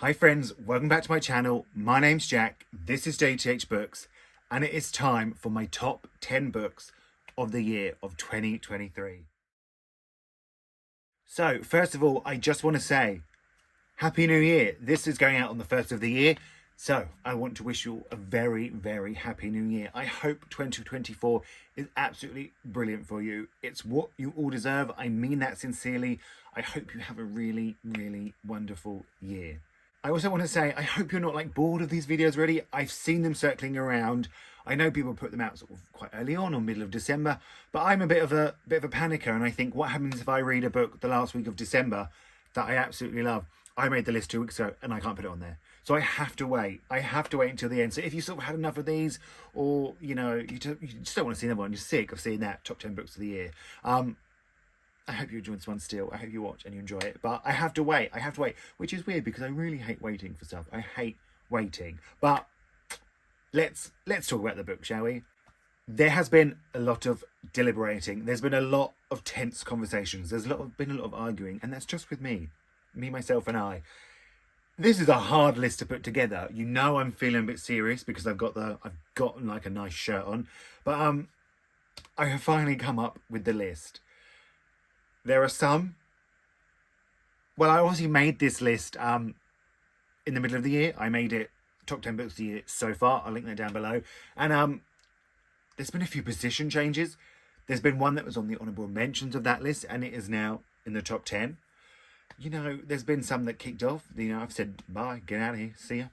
Hi friends, welcome back to my channel. My name's Jack, this is Jthbooks, and it is time for my top 10 books of the year of 2023. So, first of all, I just want to say, Happy New Year. This is going out on the 1st of the year, so I want to wish you all a very, very Happy New Year. I hope 2024 is absolutely brilliant for you. It's what you all deserve. I mean that sincerely. I hope you have a really, really wonderful year. I also want to say, I hope you're not like bored of these videos already. I've seen them circling around. I know people put them out sort of quite early on or middle of December, but I'm a bit of a panicker, and I think, what happens if I read a book the last week of December that I absolutely love? I made the list 2 weeks ago and I can't put it on there. So I have to wait. I have to wait until the end. So if you sort of had enough of these, or, you know, you just don't want to see another one, you're sick of seeing that top 10 books of the year. I hope you enjoy this one still. I hope you watch and you enjoy it. But I have to wait. I have to wait, which is weird because I really hate waiting for stuff. I hate waiting. But let's talk about the book, shall we? There has been a lot of deliberating. There's been a lot of tense conversations. There's been a lot of arguing, and that's just with me, myself, and I. This is a hard list to put together. You know, I'm feeling a bit serious because I've got like a nice shirt on, but I have finally come up with the list. There are some. Well, I obviously made this list in the middle of the year. I made it top 10 books of the year so far. I'll link that down below. And there's been a few position changes. There's been one that was on the Honourable Mentions of that list, and it is now in the top 10. You know, there's been some that kicked off. You know, I've said bye, get out of here, see ya.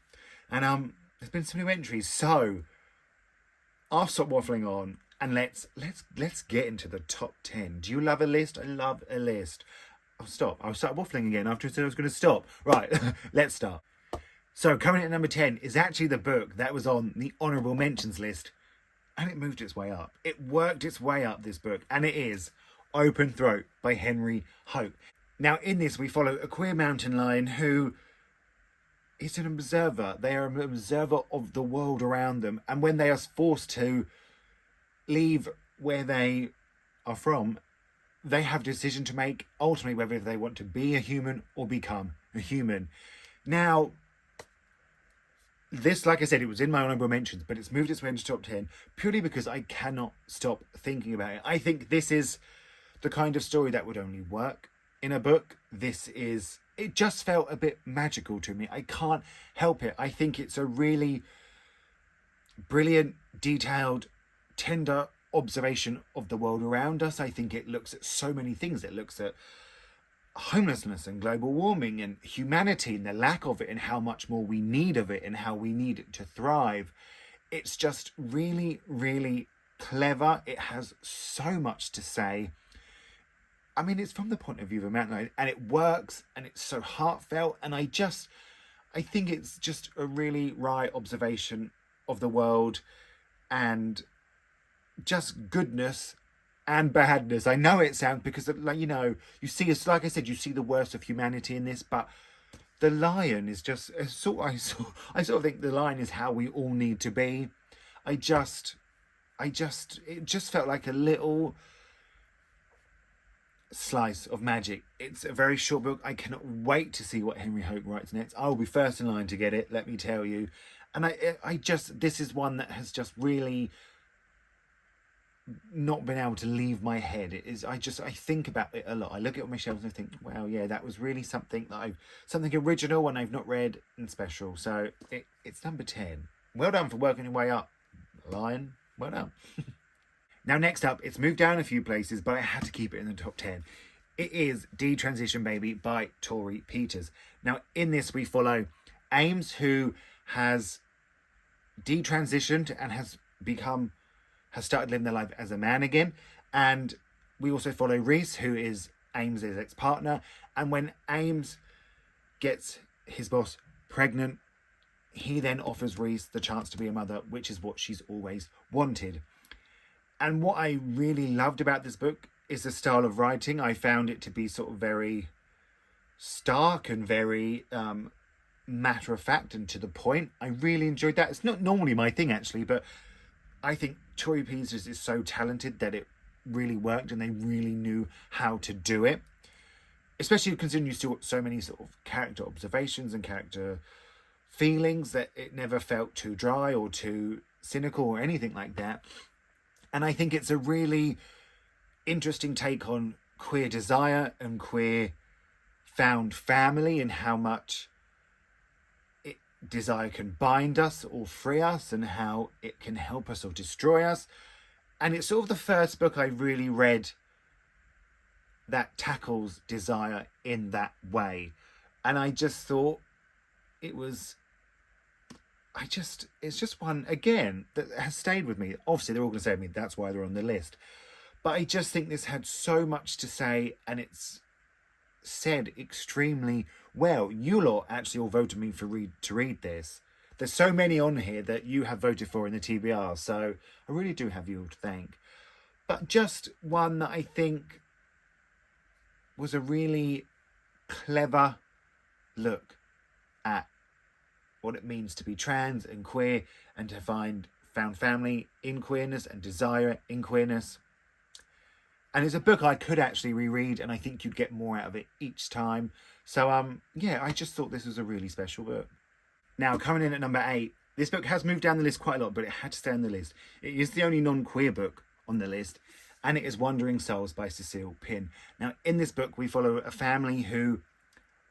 And there's been some new entries. So I'll stop waffling on. And let's get into the top 10. Do you love a list? I love a list. I'll stop. I'll start waffling again after I said I was going to stop. Right, let's start. So coming in at number 10 is actually the book that was on the Honourable Mentions list. And it moved its way up. It worked its way up, this book. And it is Open Throat by Henry Hoke. Now in this we follow a queer mountain lion who is an observer. They are an observer of the world around them. And when they are forced to leave where they are from, they have a decision to make, ultimately, whether they want to be a human or become a human. Now, this, like I said, it was in my Honourable Mentions, but it's moved its way into top 10 purely because I cannot stop thinking about it. I think this is the kind of story that would only work in a book. It just felt a bit magical to me. I can't help it. I think it's a really brilliant, detailed, tender observation of the world around us. I think it looks at so many things. It looks at homelessness and global warming and humanity and the lack of it and how much more we need of it and how we need it to thrive. It's just really, really clever. It has so much to say. I mean, it's from the point of view of a mountain lion, and it works, and it's so heartfelt, and I think it's just a really right observation of the world and just goodness and badness. I know it sounds, because, like, you know, you see, like I said, you see the worst of humanity in this, but the lion is just I sort of think the lion is how we all need to be. It just felt like a little slice of magic. It's a very short book. I cannot wait to see what Henry Hoke writes next. I will be first in line to get it, let me tell you. And this is one that has just really not been able to leave my head. It is, I think about it a lot. I look at my shelves and I think, wow, yeah, that was really something something original and I've not read and special. So it's number 10. Well done for working your way up, lion. Well done. Now next up, it's moved down a few places, but I had to keep it in the top 10. It is Detranstion Baby by Torrey Peters. Now in this we follow Ames, who has detransitioned and has started living their life as a man again. And we also follow Reese, who is Ames's ex-partner. And when Ames gets his boss pregnant, he then offers Reese the chance to be a mother, which is what she's always wanted. And what I really loved about this book is the style of writing. I found it to be sort of very stark and very matter of fact and to the point. I really enjoyed that. It's not normally my thing, actually, but I think Torrey Peters is so talented that it really worked and they really knew how to do it. especially considering you saw so many sort of character observations and character feelings, that it never felt too dry or too cynical or anything like that. And I think it's a really interesting take on queer desire and queer found family, and how much desire can bind us or free us, and how it can help us or destroy us. And it's sort of the first book I really read that tackles desire in that way. And I just thought it's just one, again, that has stayed with me. Obviously, they're all going to say to me, that's why they're on the list. But I just think this had so much to say, and it's said extremely well. You lot actually all voted me to read this. There's so many on here that you have voted for in the TBR, so I really do have you all to thank. But just one that I think was a really clever look at what it means to be trans and queer, and to find found family in queerness and desire in queerness. And it's a book I could actually reread, and I think you'd get more out of it each time. So, yeah, I just thought this was a really special book. Now, coming in at number 8, this book has moved down the list quite a lot, but it had to stay on the list. It is the only non-queer book on the list, and it is Wandering Souls by Cecile Pinn. Now, in this book, we follow a family who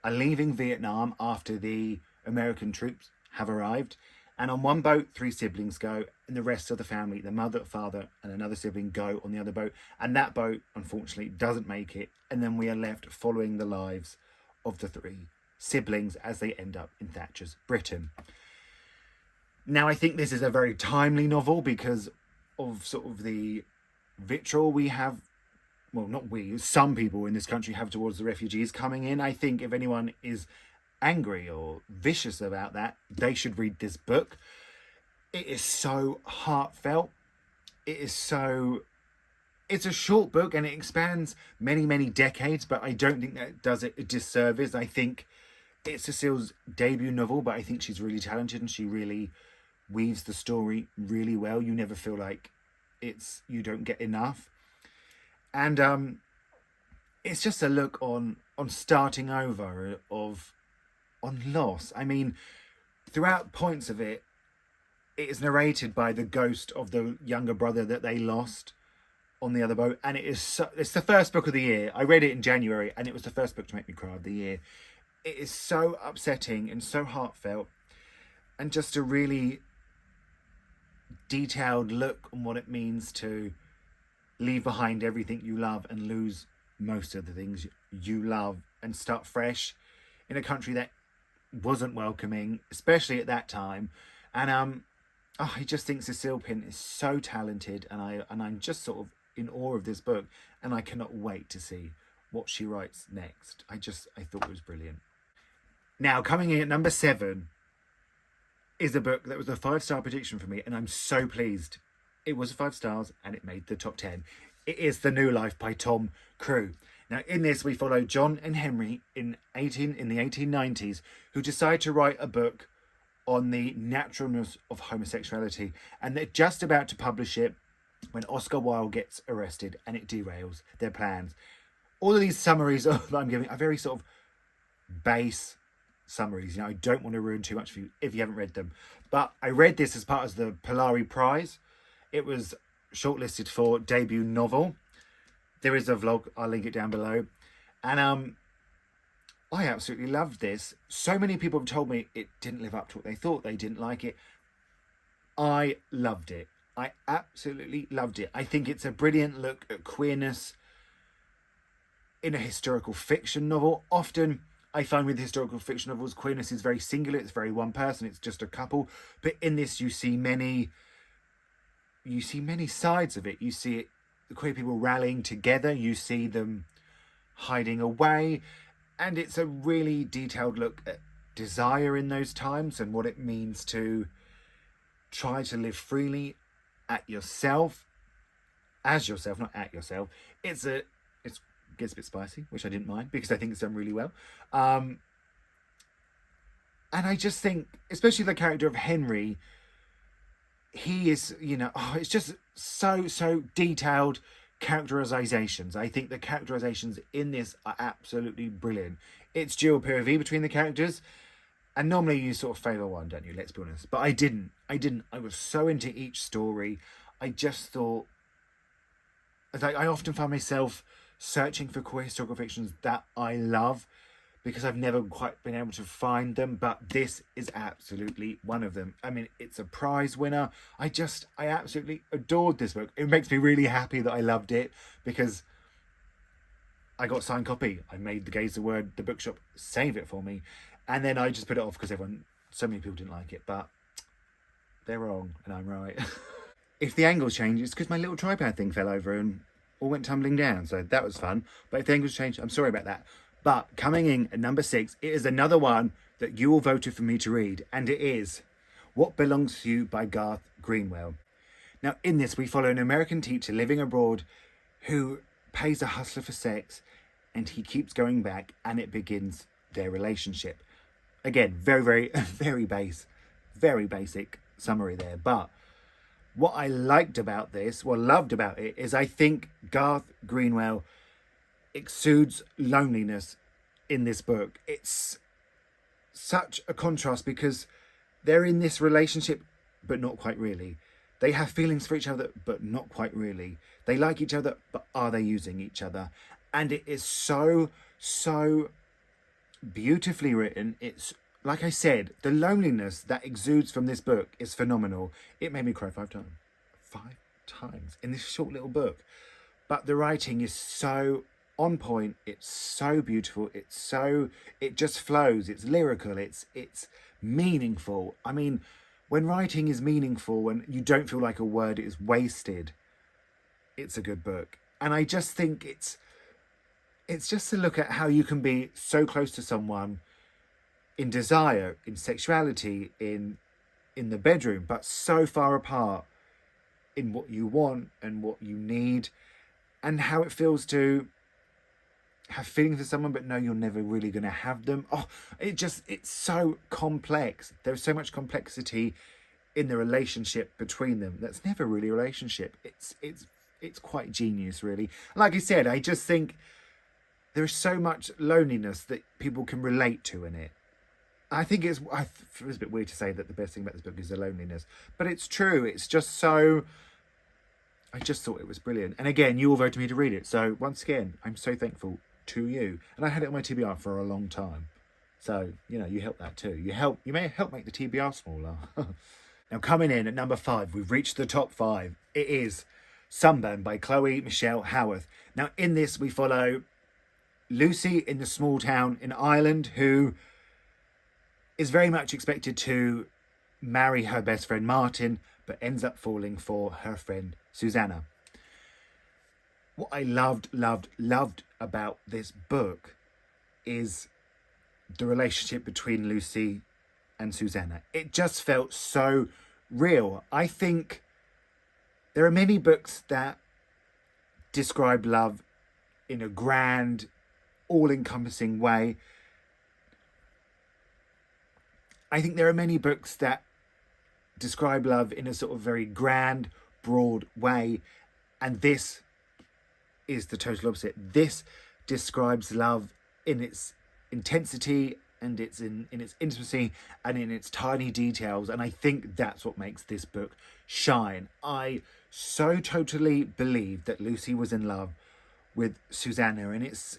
are leaving Vietnam after the American troops have arrived. And on one boat, 3 siblings go, and the rest of the family, the mother, father, and another sibling, go on the other boat. And that boat, unfortunately, doesn't make it. And then we are left following the lives of the 3 siblings as they end up in Thatcher's Britain. Now, I think this is a very timely novel because of sort of the vitriol we have, well, not we, some people in this country have towards the refugees coming in. I think if anyone is angry or vicious about that, they should read this book. It is so heartfelt. It's a short book, and it expands many decades, but I don't think that does it a disservice. I think it's Cecile's debut novel, but I think she's really talented, and she really weaves the story really well. You never feel like you don't get enough. And it's just a look on starting over, on loss. I mean, throughout points of it, it is narrated by the ghost of the younger brother that they lost on the other boat, and it's the first book of the year. I read it in January, and it was the first book to make me cry of the year. It is so upsetting and so heartfelt, and just a really detailed look on what it means to leave behind everything you love and lose most of the things you love and start fresh in a country that wasn't welcoming, especially at that time. And I just think Cecile Pinn is so talented, and I'm just sort of in awe of this book, and I cannot wait to see what she writes next. I thought it was brilliant. Now, coming in at number 7 is a book that was a 5-star prediction for me, and I'm so pleased. It was 5 stars, and it made the top 10. It is The New Life by Tom Crewe. Now, in this, we follow John and Henry in the 1890s, who decide to write a book on the naturalness of homosexuality, and they're just about to publish it when Oscar Wilde gets arrested, and it derails their plans. All of these summaries that I'm giving are very sort of base summaries. I don't want to ruin too much for you if you haven't read them, but I read this as part of the Polari Prize. It was shortlisted for debut novel. There is a vlog, I'll link it down below. And I absolutely loved this. So many people have told me it didn't live up to what they thought. They didn't like it. I loved it. I absolutely loved it. I think it's a brilliant look at queerness in a historical fiction novel. Often I find with historical fiction novels, queerness is very singular. It's very one person. It's just a couple. But in this, you see many sides of it. You see it, the queer people rallying together. You see them hiding away. And it's a really detailed look at desire in those times and what it means to try to live freely at yourself, as yourself, not at yourself. It gets a bit spicy, which I didn't mind because I think it's done really well. And I just think, especially the character of Henry, he is, it's just so detailed, characterizations. I think the characterizations in this are absolutely brilliant. It's dual POV between the characters, and normally you sort of favour one, don't you? Let's be honest. But I didn't. I was so into each story. I just thought, I often find myself searching for queer historical fictions that I love, because I've never quite been able to find them, but this is absolutely one of them. I mean, it's a prize winner. I absolutely adored this book. It makes me really happy that I loved it, because I got a signed copy. I made the Gaze the Word, the bookshop, save it for me. And then I just put it off because so many people didn't like it, but they're wrong and I'm right. If the angles change, it's because my little tripod thing fell over and all went tumbling down. So that was fun. But if the angles change, I'm sorry about that. But coming in at number 6, it is another one that you all voted for me to read. And it is What Belongs to You by Garth Greenwell. Now, in this, we follow an American teacher living abroad who pays a hustler for sex, and he keeps going back, and it begins their relationship. Again, very, very basic summary there. But what I loved about it, is I think Garth Greenwell exudes loneliness in this book. It's such a contrast, because they're in this relationship, but not quite really. They have feelings for each other, but not quite really. They like each other, but are they using each other? And it is so beautifully written. It's, like I said, the loneliness that exudes from this book is phenomenal. It made me cry 5 times. 5 times in this short little book. But the writing is so on point. It's so beautiful. It just flows. It's lyrical. It's meaningful. I mean, when writing is meaningful, when you don't feel like a word is wasted, it's a good book. And I just think it's just to look at how you can be so close to someone in desire, in sexuality, in the bedroom, but so far apart in what you want and what you need, and how it feels to have feelings for someone but know you're never really going to have them. It's so complex. There's so much complexity in the relationship between them that's never really a relationship. It's quite genius, really. Like I said, I just think there is so much loneliness that people can relate to in it. I think it was a bit weird to say that the best thing about this book is the loneliness, but it's true. It's just so... I just thought it was brilliant. And again, you all voted me to read it. So once again, I'm so thankful to you. And I had it on my TBR for a long time. So, you help that too. You may help make the TBR smaller. Now, coming in at number 5, we've reached the top 5. It is Sunburn by Chloe Michelle Howarth. Now, in this, we follow Lucy in the small town in Ireland, who is very much expected to marry her best friend Martin, but ends up falling for her friend Susanna. What I loved about this book is the relationship between Lucy and Susanna. It just felt so real. I think there are many books that describe love in a grand, all-encompassing way. I think there are many books that describe love in a sort of very grand, broad way, and this is the total opposite. This describes love in its intensity and in its intimacy and in its tiny details, and I think that's what makes this book shine. I so totally believe that Lucy was in love with Susanna, and it's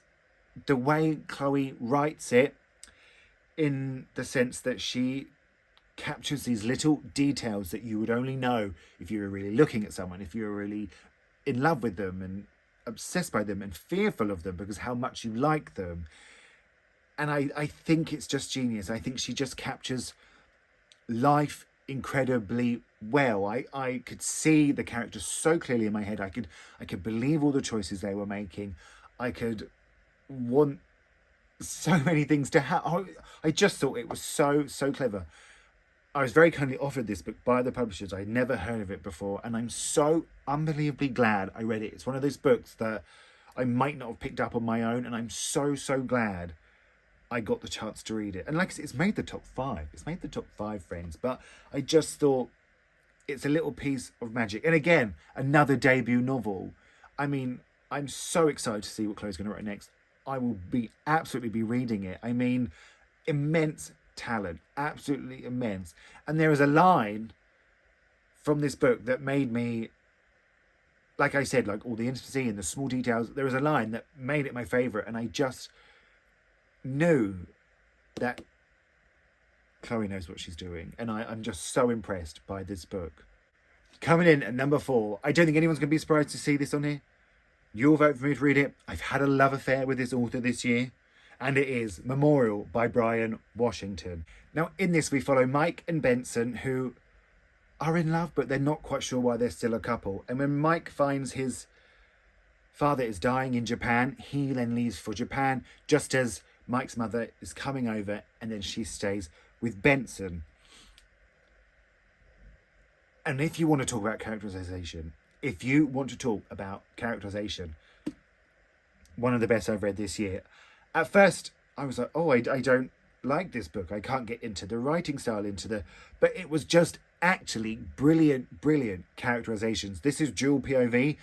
the way Chloe writes it, in the sense that she captures these little details that you would only know if you were really looking at someone, if you were really in love with them and obsessed by them and fearful of them because how much you like them. And I think it's just genius. I think she just captures life incredibly well. I could see the characters so clearly in my head. I could believe all the choices they were making. I could want so many things to happen. I just thought it was so clever. I was very kindly offered this book by the publishers. I'd never heard of it before, and I'm so unbelievably glad I read it. It's one of those books that I might not have picked up on my own, and I'm so glad I got the chance to read it. And like I said, it's made the top 5. It's made the top 5, friends. But I just thought it's a little piece of magic. And again, another debut novel. I mean, I'm so excited to see what Chloe's going to write next. I will absolutely be reading it. I mean, immense talent, absolutely immense. And there is a line from this book that made me, like I said, like all the intimacy and the small details, there was a line that made it my favourite, and I just knew that Chloe knows what she's doing, and I'm just so impressed by this book. Coming in at number 4, I don't think anyone's going to be surprised to see this on here. You'll vote for me to read it. I've had a love affair with this author this year, and it is Memoriam by Bryan Washington. Now, in this, we follow Mike and Benson, who are in love, but they're not quite sure why they're still a couple. And when Mike finds his father is dying in Japan, he then leaves for Japan, just as Mike's mother is coming over, and then she stays with Benson. And if you want to talk about characterization, one of the best I've read this year. At first, I was like, oh, I don't like this book. I can't get into the writing style, but it was just actually brilliant characterizations. This is dual POV,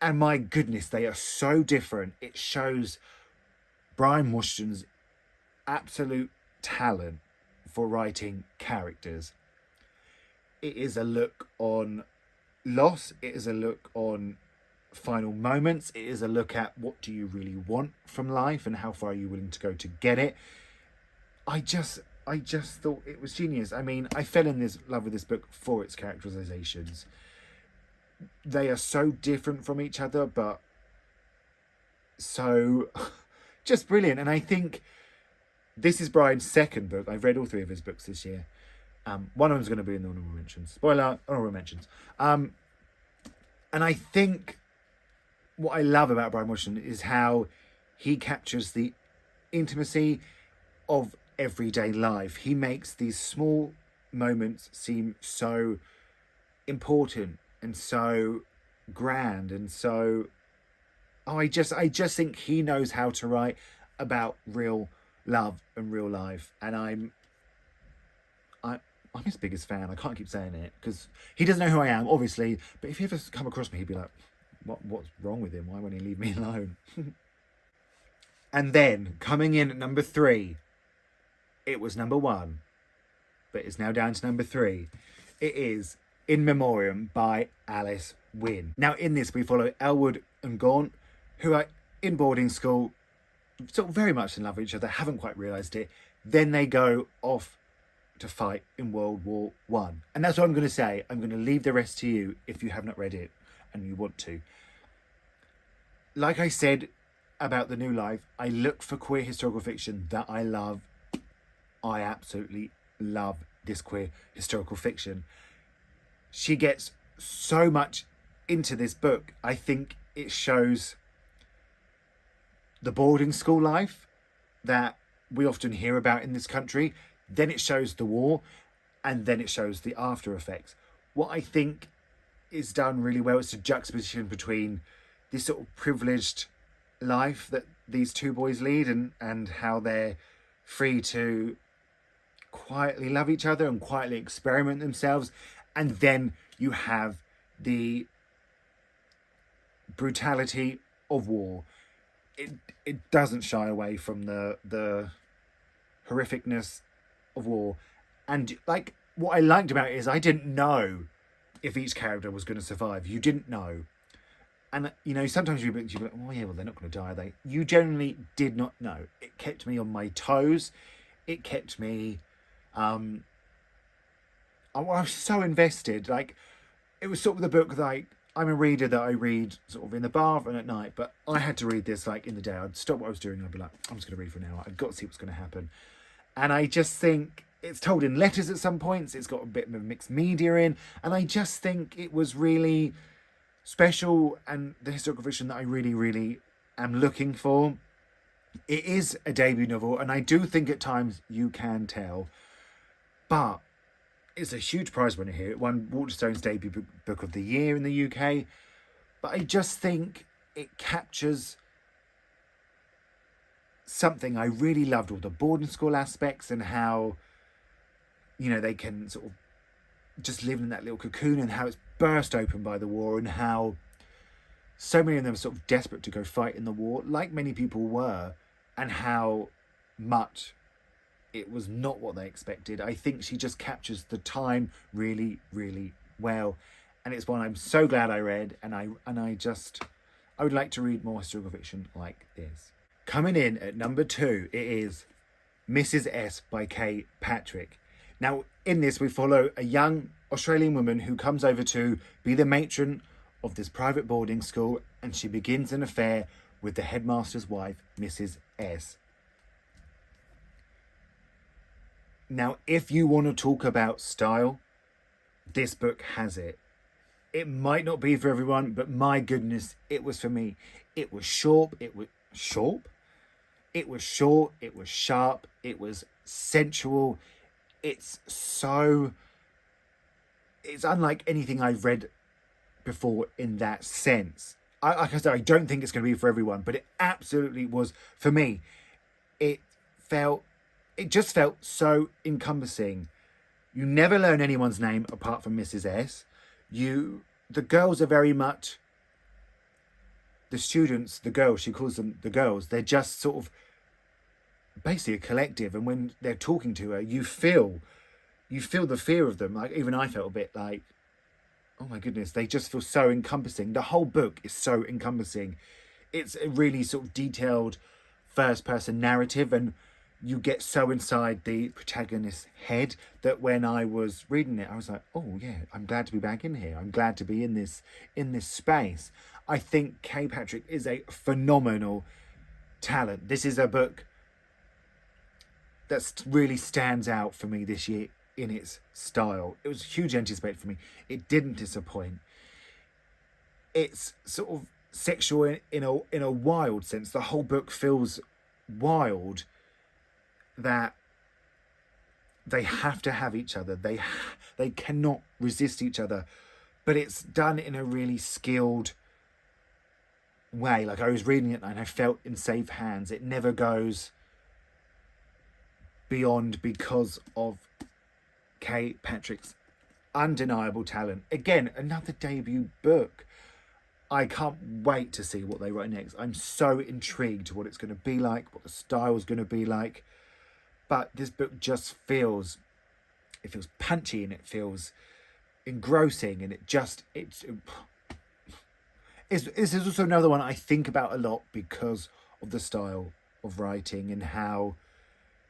and my goodness, they are so different. It shows Bryan Washington's absolute talent for writing characters. It is a look on loss. It is a look on final moments. It is a look at what do you really want from life and how far are you willing to go to get it. I just thought it was genius. I mean, I fell in love with this book for its characterizations. They are so different from each other, but so just brilliant. And I think this is Bryan's second book. I've read all 3 of his books this year. One of them's going to be in the Honourable Mentions. Spoiler, Honourable Mentions. And I think what I love about Bryan Washington is how he captures the intimacy of everyday life. He makes these small moments seem so important and so grand and so... I just think he knows how to write about real love and real life. And I'm his biggest fan. I can't keep saying it because he doesn't know who I am, obviously. But if he ever come across me, he'd be like, what's wrong with him? Why won't he leave me alone? And then, coming in at number 3, it was number 1, but it's now down to number 3. It is In Memoriam by Alice Winn. Now, in this, we follow Elwood and Gaunt, who are in boarding school, sort of very much in love with each other, haven't quite realised it. Then they go off to fight in World War I. And that's what I'm going to say. I'm going to leave the rest to you if you have not read it and you want to. Like I said about The New Life, I look for queer historical fiction that I love. I absolutely love this queer historical fiction. She gets so much into this book. I think it shows the boarding school life that we often hear about in this country. Then it shows the war, and then it shows the after effects. What I think is done really well is the juxtaposition between this sort of privileged life that these 2 boys lead and how they're free to quietly love each other and quietly experiment themselves. And then you have the brutality of war. It doesn't shy away from the horrificness of war. And like what I liked about it is I didn't know if each character was going to survive. You didn't know. And you know, sometimes you'd be like, oh yeah, well, they're not going to die, are they? You generally did not know. It kept me on my toes. It kept me I was so invested. Like, it was sort of the book that I'm a reader that I read sort of in the bath and at night, but I had to read this like in the day. I'd stop what I was doing and I'd be like, I'm just going to read for an hour. I've got to see what's going to happen. And I just think it's told in letters at some points. It's got a bit of mixed media in. And I just think it was really special and the historical fiction that I really, really am looking for. It is a debut novel, and I do think at times you can tell, but it's a huge prize winner here. It won Waterstone's debut book of the year in the UK. But I just think it captures something I really loved, all the boarding school aspects and how, you know, they can sort of just live in that little cocoon and how it's burst open by the war and how so many of them sort of desperate to go fight in the war, like many people were, and how much it was not what they expected. I think she just captures the time really, really well. And it's one I'm so glad I read, and I would like to read more historical fiction like this. Coming in at number 2, it is Mrs. S by Kay Patrick. Now, in this, we follow a young Australian woman who comes over to be the matron of this private boarding school, and she begins an affair with the headmaster's wife, Mrs. S. Now, if you want to talk about style, this book has it. It might not be for everyone, but my goodness, it was for me. It was short, it was short, it was sharp, it was sensual. It's unlike anything I've read before in that sense. Like I said, I don't think it's going to be for everyone, but it absolutely was for me. It just felt so encompassing. You never learn anyone's name apart from Mrs. S. The girls are very much the students, the girls, she calls them the girls. They're just sort of basically a collective, and when they're talking to her, you feel the fear of them. Like, even I felt a bit like, oh my goodness, they just feel so encompassing. The whole book is so encompassing. It's a really sort of detailed first person narrative, and you get so inside the protagonist's head that when I was reading it, I was like, oh yeah, I'm glad to be back in here. I'm glad to be in this space. I think Kay Patrick is a phenomenal talent. This is a book that really stands out for me this year in its style. It was hugely anticipated for me. It didn't disappoint. It's sort of sexual in a wild sense. The whole book feels wild, that they have to have each other. They cannot resist each other, but it's done in a really skilled way. Like, I was reading it and I felt in safe hands. It never goes beyond because of Kay Patrick's undeniable talent. Again, another debut book. I can't wait to see what they write next. I'm so intrigued what it's going to be like, what the style is going to be like. But this book just feels punchy, and it feels engrossing, and this is also another one I think about a lot because of the style of writing and how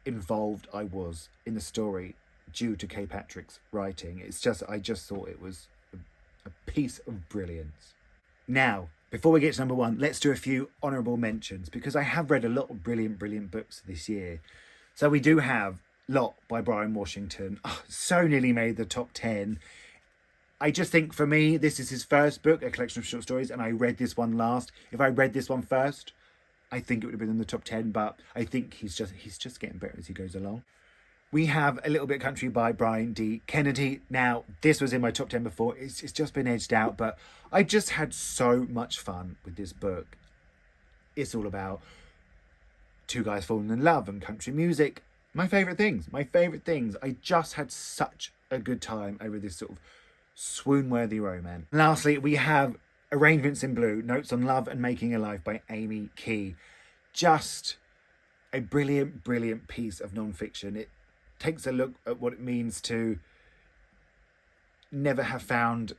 involved I was in the story due to Kay Patrick's writing. I just thought it was a piece of brilliance. Now, before we get to number 1, let's do a few honourable mentions, because I have read a lot of brilliant books this year. So we do have Lot by Bryan Washington. Oh, so nearly made the top 10. I just think, for me, this is his first book, a collection of short stories, and I read this one last. If I read this one first, I think it would have been in the top 10, but I think he's just getting better as he goes along. We have A Little Bit Country by Brian D. Kennedy. Now, this was in my top 10 before. It's just been edged out, but I just had so much fun with this book. It's all about two guys falling in love and country music. My favourite things. I just had such a good time over this sort of swoon-worthy romance. And lastly, we have Arrangements in Blue, Notes on Love and Making a Life by Amy Key. Just a brilliant piece of non-fiction. It takes a look at what it means to never have found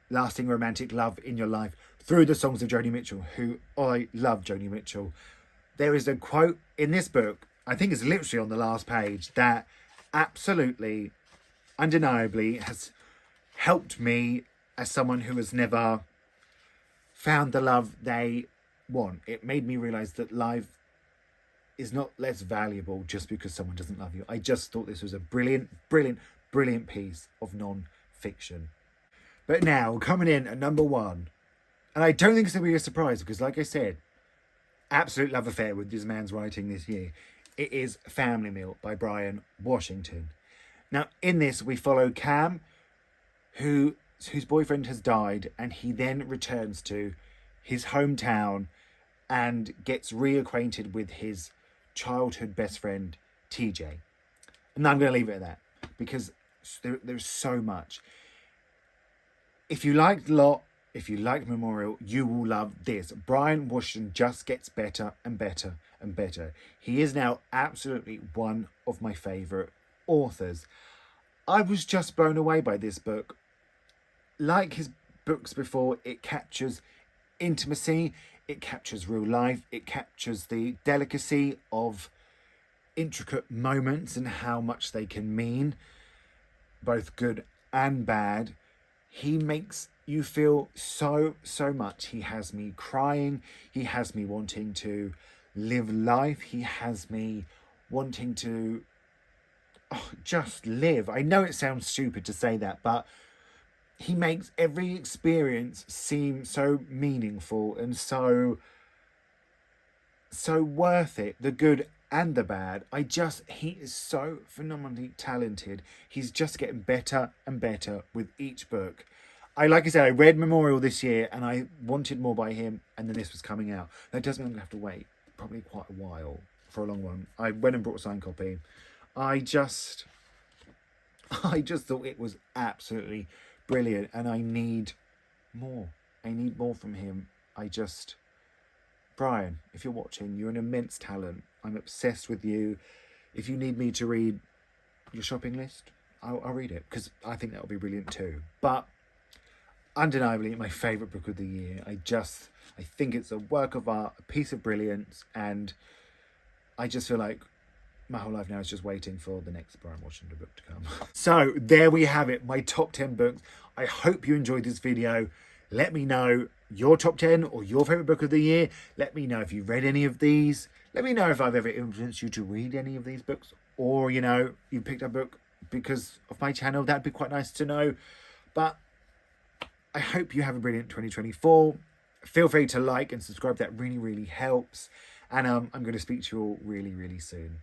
lasting romantic love in your life through the songs of Joni Mitchell, who I love Joni Mitchell. There is a quote in this book, I think it's literally on the last page, that absolutely, undeniably has helped me as someone who has never found the love they want. It made me realise that life is not less valuable just because someone doesn't love you. I just thought this was a brilliant piece of non-fiction. But now, coming in at number 1, and I don't think it's going to be a surprise because, like I said, absolute love affair with this man's writing this year. It is Family Meal by Bryan Washington. Now, in this, we follow Cam, whose boyfriend has died, and he then returns to his hometown and gets reacquainted with his childhood best friend, TJ. And I'm going to leave it at that because there's so much. If you liked Lot, if you like Memorial, you will love this. Bryan Washington just gets better and better and better. He is now absolutely one of my favourite authors. I was just blown away by this book. Like his books before, it captures intimacy, it captures real life, it captures the delicacy of intricate moments and how much they can mean, both good and bad. He makes you feel so much. He has me crying. He has me wanting to live life. He has me wanting to just live. I know it sounds stupid to say that, but he makes every experience seem so meaningful and so worth it, the good and the bad. He is so phenomenally talented. He's just getting better and better with each book. Like I said, I read Memorial this year and I wanted more by him, and then this was coming out. That does mean I'm going to have to wait probably quite a while for a long one. I went and brought a signed copy. I just thought it was absolutely brilliant, and I need more. I need more from him. Bryan, if you're watching, you're an immense talent. I'm obsessed with you. If you need me to read your shopping list, I'll read it, because I think that would be brilliant too. But undeniably my favourite book of the year. I think it's a work of art, a piece of brilliance, and I just feel like my whole life now is just waiting for the next Bryan Washington book to come. So there we have it, my top 10 books. I hope you enjoyed this video. Let me know your top 10 or your favourite book of the year. Let me know if you've read any of these. Let me know if I've ever influenced you to read any of these books, or, you know, you picked up a book because of my channel. That'd be quite nice to know. But I hope you have a brilliant 2024. Feel free to like and subscribe. That really helps. And I'm going to speak to you all really soon.